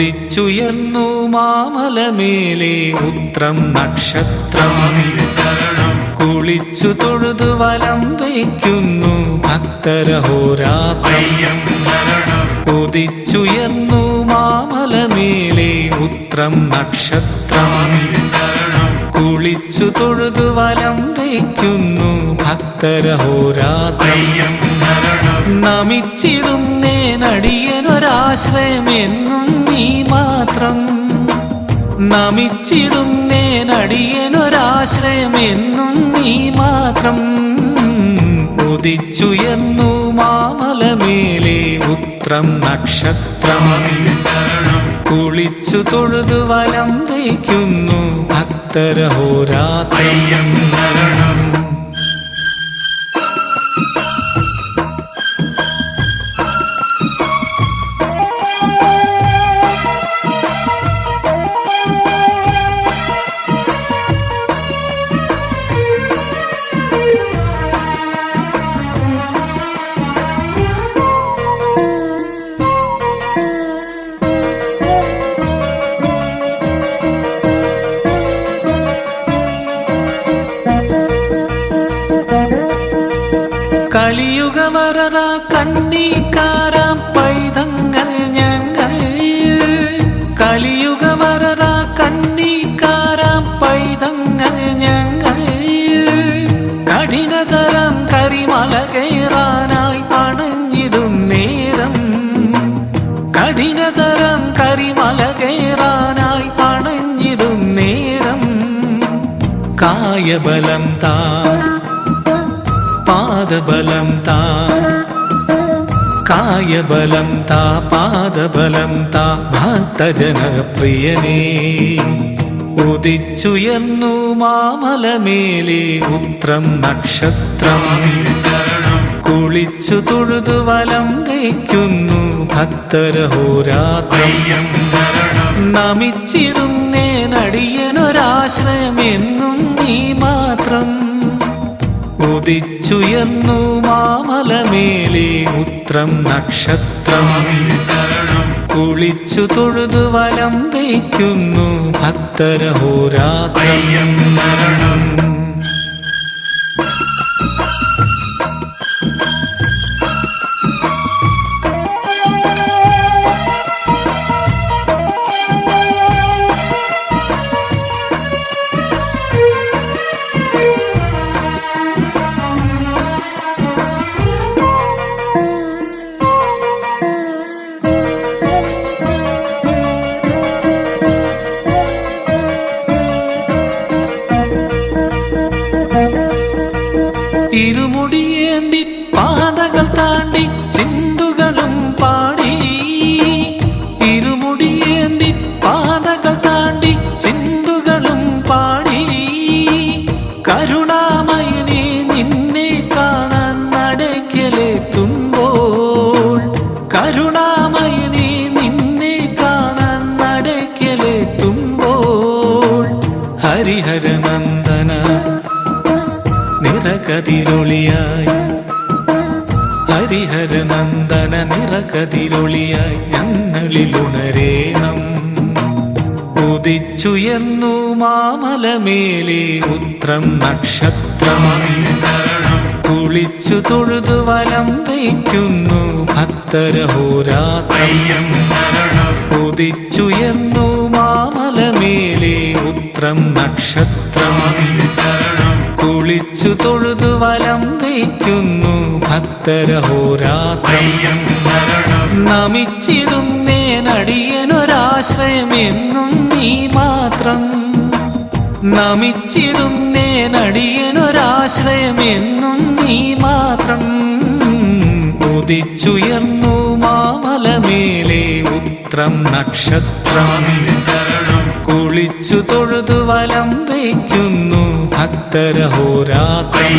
ഉദിച്ചുയർന്നു മാമലമേലെ ഉത്രം നക്ഷത്രം കുളിച്ചു തൊഴുതു വലം വയ്ക്കുന്നു ഭക്തരഹോരാത്രം ഉദിച്ചുയർന്നു മാമലമേലെ ഉത്രം നക്ഷത്രം കുളിച്ചു തൊഴുതു വലം വയ്ക്കുന്നു ഭക്തരഹോരാത്രം നമിച്ചിടുന്നേനടിയനൊരാശ്രയമെന്നും നീ മാത്രം നമിച്ചിടുന്നേനടിയനൊരാശ്രയമെന്നും നീ മാത്രം ഉദിച്ചുയർന്നു മാമലമേലെ ഉത്രം നക്ഷത്രം കുളിച്ചു തൊഴുതു വലം വയ്ക്കുന്നു ഭക്തരഹോരാത്രം കലിയുഗവരത കണ്ണീക്കാരാം പൈതങ്ങൾ ഞങ്ങൾ കലിയുഗവരത കണ്ണീക്കാരാം പൈതങ്ങൾ ഞങ്ങൾ കഠിനതരം കരിമല കയറാനായി അണഞ്ഞിടും നേരം കഠിനതരം കരിമല കയറാനായി അണഞ്ഞിടും നേരം കായബലം താ പാദബലം താ കായബലം താ പാദബലം താ ഭക്തജനപ്രിയനേ ഉദിച്ചുയർന്നു മാമലമേലെ ഉത്രം നക്ഷത്രം കുളിച്ചു തൊഴുതു വലം വയ്ക്കുന്നു ഭക്തരഹോരാത്രം നമിച്ചിടുന്നേനടിയനൊരാശ്രയമെന്നും നീ മാത്രം ഉദിച്ചുയർന്നു മാമലമേലെ ഉത്രം നക്ഷത്രം കുളിച്ചു തൊഴുതു വലം വയ്ക്കുന്നു ഭക്തരഹോരാത്രം ഇരുമുടിയേന്തി പാതകൾ താണ്ടി ചിന്തുകളും പാടി ഇരുമുടിയേന്തി പാതകൾ താണ്ടി ചിന്തുകളും പാടി കരുണാമയനെ നിന്നെ കാണാൻ നടക്കലെത്തുമ്പോൾ കരുണാമയനെ നിന്നെ കാണാൻ നടക്കലെത്തുമ്പോൾ ഹരിഹരനന്ദന നിറകതിരൊളിയായി ഹരിഹരനന്ദന നിറകതിരൊളിയായി ഞങ്ങളിലുണരേണം ഉദിച്ചുയർന്നു മാമലമേലെ ഉത്രം നക്ഷത്രം കുളിച്ചു തൊഴുതു വലം വയ്ക്കുന്നു ഭക്തരഹോരാത്രം ഉദിച്ചുയർന്നു മാമലമേലെ ഉത്രം നക്ഷത്രം കുളിച്ചു തൊഴുതു വലം വയ്ക്കുന്നു ഭക്തരഹോരാത്രം നമിച്ചിടുന്നേനടിയനൊരാശ്രയമെന്നും നീ മാത്രം നമിച്ചിടുന്നേനടിയനൊരാശ്രയമെന്നും നീ മാത്രം ഉദിച്ചുയർന്നു മാമലമേലെ ഉത്രം നക്ഷത്രം കുളിച്ചു തൊഴുതു വലം വയ്ക്കുന്നു ഭക്തരഹോരാത്രം